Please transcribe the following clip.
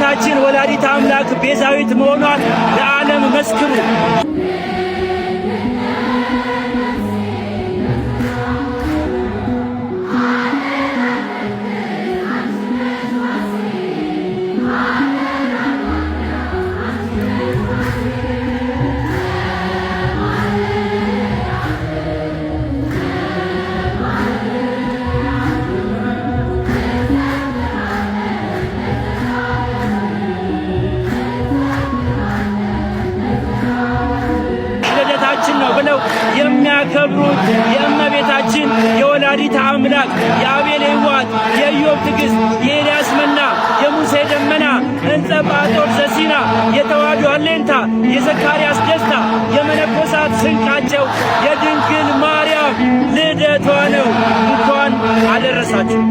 እመቤታችን ወላዲተ አምላክ ቤዛዊት መሆኗን ለዓለም መስክሩ። ነው ብለው የሚያከብሩት የእመቤታችን የወላዲተ አምላክ የአቤል ሕይወት፣ የኢዮብ ትዕግሥት፣ የኤልያስ መና፣ የሙሴ ደመና፣ እንጸባጦር ዘሲና፣ የተዋሕዶ አለኝታ፣ የዘካርያስ ደስታ፣ የመነኮሳት ስንቃቸው የድንግል ማርያም ልደቷ ነው። እንኳን አደረሳችሁ።